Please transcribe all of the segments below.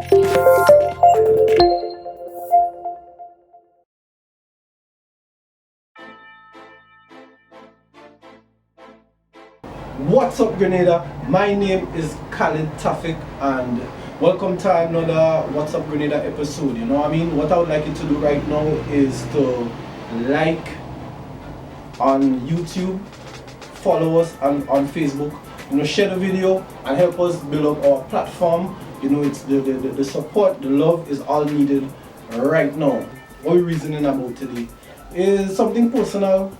What's up, Grenada? My name is Khalid Tafik and welcome to another What's Up Grenada episode. You know what I mean? What I would like you to do right now is to like on YouTube, follow us on Facebook, share the video and help us build up our platform. It's the support, the love is all needed right now. What we're reasoning about today is something personal.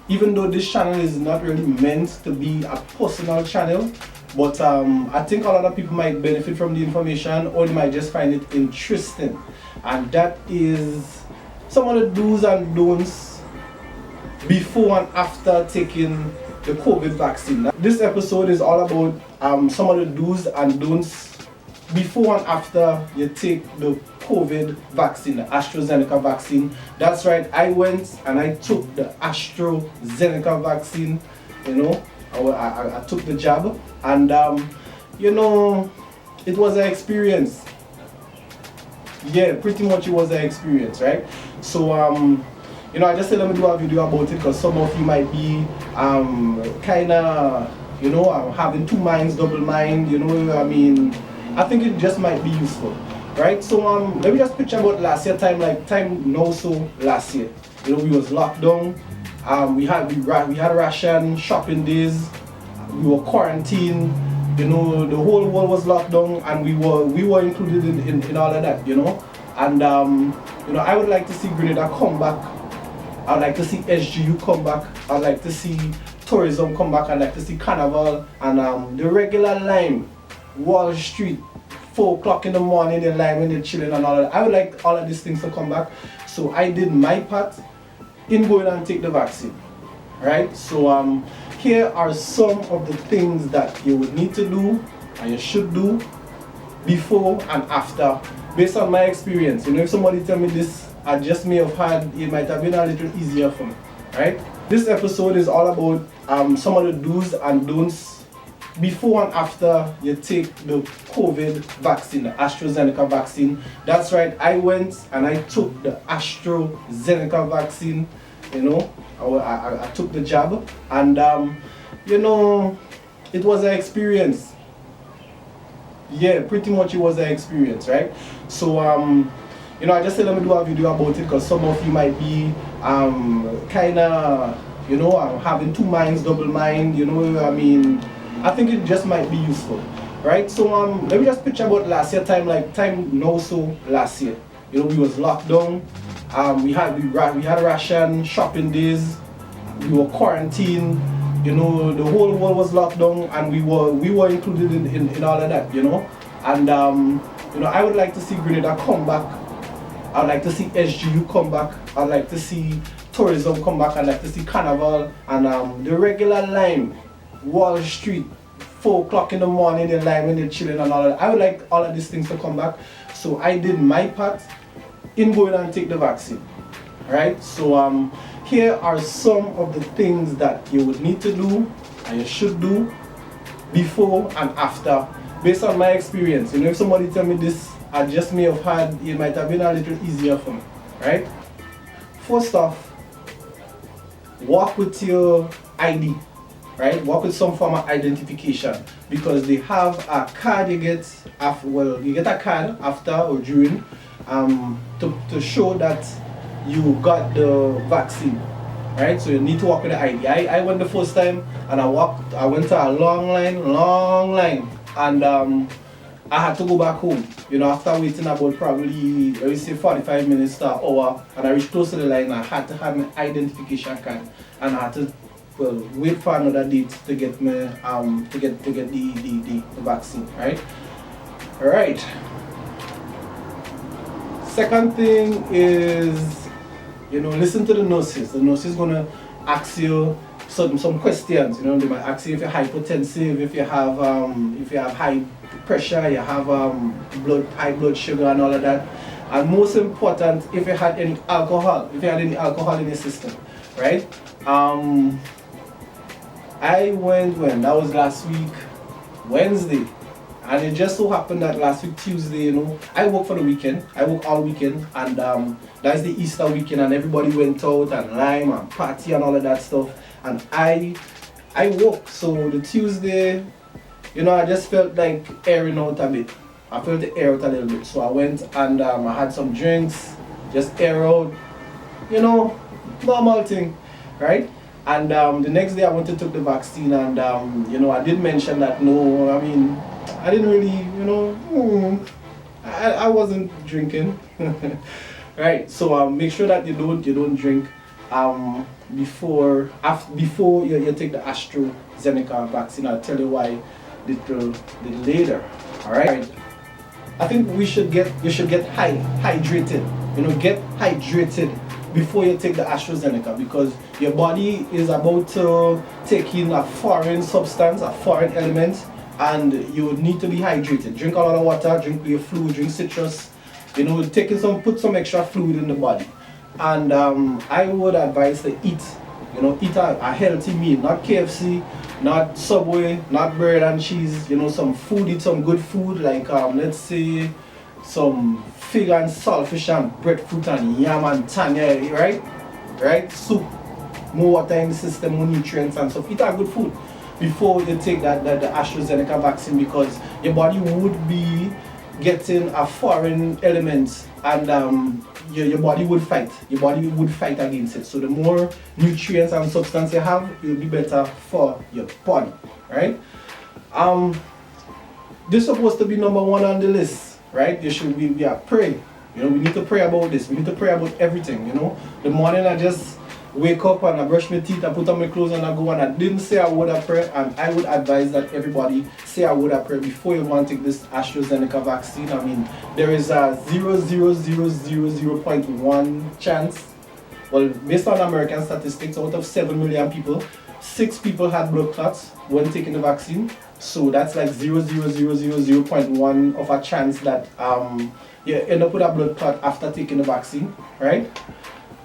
Even though this channel is not really meant to be a personal channel, but I think a lot of people might benefit from the information or they might just find it interesting. And that is some of the do's and don'ts before and after taking the COVID vaccine. This episode is all about some of the do's and don'ts before and after you take the COVID vaccine, the AstraZeneca vaccine. That's right, I went and I took the AstraZeneca vaccine. I took the jab and it was an experience. Yeah, pretty much it was an experience, right? So I just said let me do a video about it because some of you might be kinda having two minds, double mind, I think it just might be useful, right? So let me just picture about last year time last year. We was locked down. We had ration shopping days. We were quarantined. The whole world was locked down, and we were included in all of that. And I would like to see Grenada come back. I'd like to see SGU come back. I'd like to see tourism come back. I'd like to see carnival and the regular line. Wall Street, 4 o'clock in the morning, the line when they're chilling and all that. I would like all of these things to come back. So I did my part in going and take the vaccine. Right? So here are some of the things that you would need to do and you should do before and after, based on my experience. If somebody tell me this, I just may have had, it might have been a little easier for me. Right? This episode is all about some of the do's and don'ts before and after you take the COVID vaccine, the AstraZeneca vaccine. That's right, I went and I took the AstraZeneca vaccine. I took the jab and it was an experience. Yeah, pretty much it was an experience, right? So I just said let me do a video about it because some of you might be kinda having two minds, double mind, I think it just might be useful, right? So let me just picture about last year time last year. We was locked down. We had ration shopping days. We were quarantined. The whole world was locked down, and we were included in all of that. And I would like to see Grenada come back. I'd like to see SGU come back. I'd like to see tourism come back. I'd like to see carnival and the regular line. Wall Street, 4 o'clock in the morning, the line when they're chilling and all that. I would like all of these things to come back. So I did my part in going and take the vaccine. Right? So here are some of the things that you would need to do and you should do before and after, based on my experience. If somebody tell me this, I just may have had, it might have been a little easier for me. Right? First off, walk with your ID. Right, work with some form of identification, because they have a card you get after, you get a card after or during to show that you got the vaccine. Right, so you need to walk with the ID. I went the first time and I went to a long line and I had to go back home, after waiting about probably, I would say 45 minutes to an hour, and I reached close to the line and I had to have my identification card and I had to wait for another date to get me to get the vaccine, right? Alright. Second thing is, listen to the nurses. The nurse is gonna ask you some questions. They might ask you if you're hypertensive, if you have high pressure, you have high blood sugar and all of that. And most important, if you had any alcohol in your system, right? I went that was last week, Wednesday. And it just so happened that last week Tuesday, I work for the weekend. I work all weekend, and that's the Easter weekend, and everybody went out and lime and party and all of that stuff. And I work. So the Tuesday, I just felt like airing out a bit. I felt the air out a little bit. So I went and I had some drinks, just air out, normal thing, right? And the next day I went to take the vaccine, and I did mention that no, I mean, I didn't really, I wasn't drinking, right? So make sure that you don't drink before you take the AstraZeneca vaccine. I'll tell you why little later. All right. I think you should get hydrated. Get hydrated before you take the AstraZeneca, because your body is about to take in a foreign substance, a foreign element, and you need to be hydrated. Drink a lot of water, drink your fluid, drink citrus, put some extra fluid in the body. And I would advise to eat a healthy meal, not KFC, not Subway, not bread and cheese, some food, eat some good food, like let's say some fig and saltfish and breadfruit and yam and tanya, right? Soup, more water in the system, more nutrients and stuff. Eat a good food before you take the AstraZeneca vaccine, because your body would be getting a foreign element, and your body would fight. Your body would fight against it. So the more nutrients and substance you have, it will be better for your body, right? This is supposed to be number one on the list, right? We are pray. We need to pray about this. We need to pray about everything. The morning I just wake up and I brush my teeth, I put on my clothes and I go, and I didn't say a word of prayer. And I would advise that everybody say a word of prayer before you want to take this AstraZeneca vaccine. I mean, there is a 0.1 chance. Well, based on American statistics, out of 7 million people, 6 people had blood clots when taking the vaccine. So that's like 0.1 of a chance that you end up with a blood clot after taking the vaccine, right?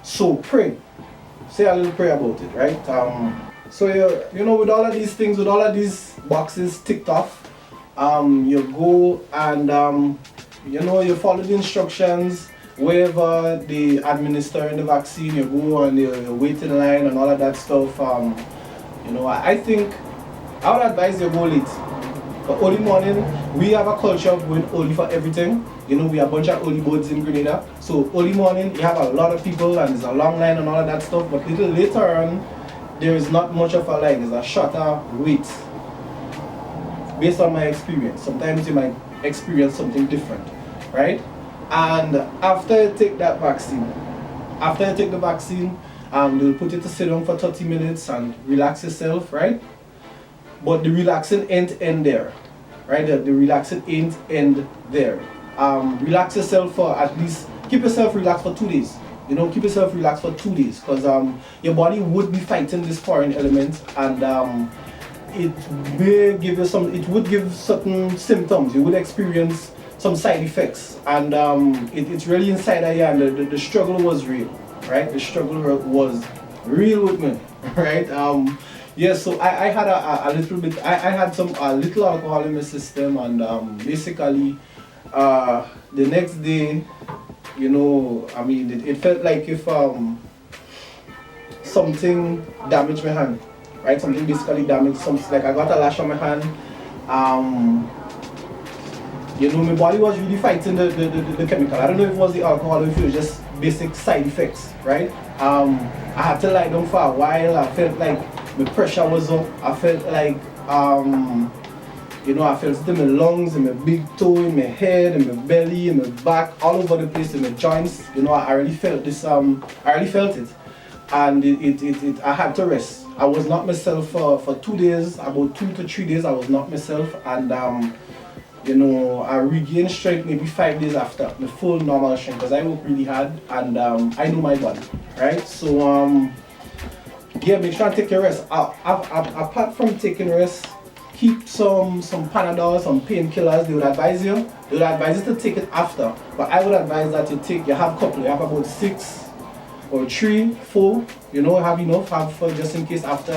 So pray. Say a little prayer about it, right? So with all of these things, with all of these boxes ticked off, you go and you follow the instructions. Wherever they administer the vaccine, you go and you wait in line and all of that stuff. I think I would advise you go late. But early morning, we have a culture of going early for everything. We are a bunch of early birds in Grenada. So early morning, you have a lot of people and there's a long line and all of that stuff. But little later on, there is not much of a line. There's a shorter wait. Based on my experience, sometimes you might experience something different, right? And after you take the vaccine, they'll put you to sit down for 30 minutes and relax yourself, right? But the relaxing ain't end there, right? The relaxing ain't end there. Relax yourself for at least, keep yourself relaxed for 2 days. Keep yourself relaxed for 2 days, because your body would be fighting this foreign element, and it would give certain symptoms. You would experience some side effects, and it's really inside of you, and the struggle was real, right? The struggle was real with me, right? So I had a little bit, I had a little alcohol in my system, and basically the next day, it felt like if something damaged my hand, right? Something basically damaged, like I got a lash on my hand. My body was really fighting the chemical. I don't know if it was the alcohol or if it was just basic side effects, right? I had to lie down for a while. I felt like my pressure was up. I felt like, I felt it in my lungs, in my big toe, in my head, in my belly, in my back, all over the place, in my joints. I really felt this, I really felt it. And I had to rest. I was not myself for 2 days, about 2 to 3 days I was not myself. And I regained strength maybe 5 days after the full normal strength, because I work really hard, and I know my body, right? So make sure and take your rest. Apart from taking rest, keep some Panadol, some painkillers. They would advise you to take it after, but I would advise that you have a couple, you have about 6 or 3, 4, have enough, for just in case after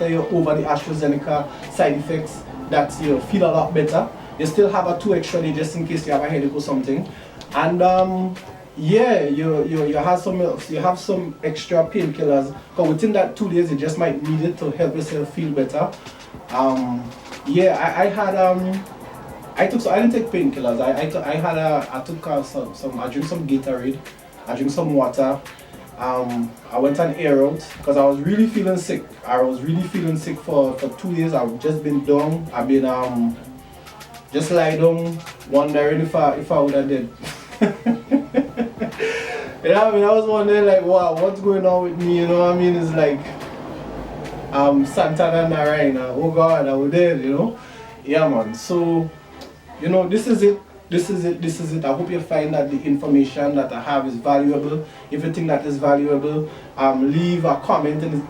you're over the AstraZeneca side effects, that you feel a lot better. You still have a 2 extra day just in case you have a headache or something. And yeah, you have some extra painkillers. But within that 2 days, you just might need it to help yourself feel better. Yeah, I didn't take painkillers. I drink some Gatorade, I drink some water. I went on air out because I was really feeling sick. I was really feeling sick for 2 days. I've just been down. I've been just lie down, wondering if I would have dead. You know what I mean? I was wondering like, wow, what's going on with me? You know what I mean? It's like Santana Narayana. Oh God, I was dead. You know? Yeah, man. So, you know, this is it. This is it. I hope you find that the information that I have is valuable. If you think that is valuable, leave a comment in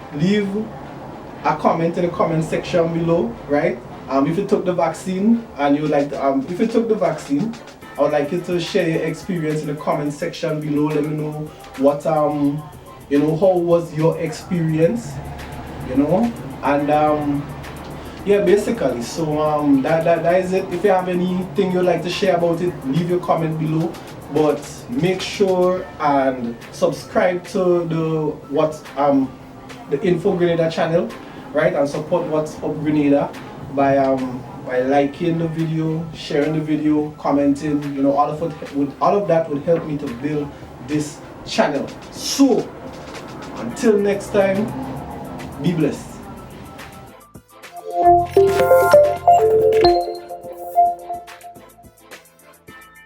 the comment section below, right? If you took the vaccine and you like, if you took the vaccine, I would like you to share your experience in the comment section below. Let me know what you know, how was your experience, you know, and yeah, basically. So that is it. If you have anything you'd like to share about it, leave your comment below. But make sure and subscribe to the Info Grenada channel, right? And support What's Up Grenada by liking the video, sharing the video, commenting. You know, all of that would help me to build this channel. So until next time, be blessed.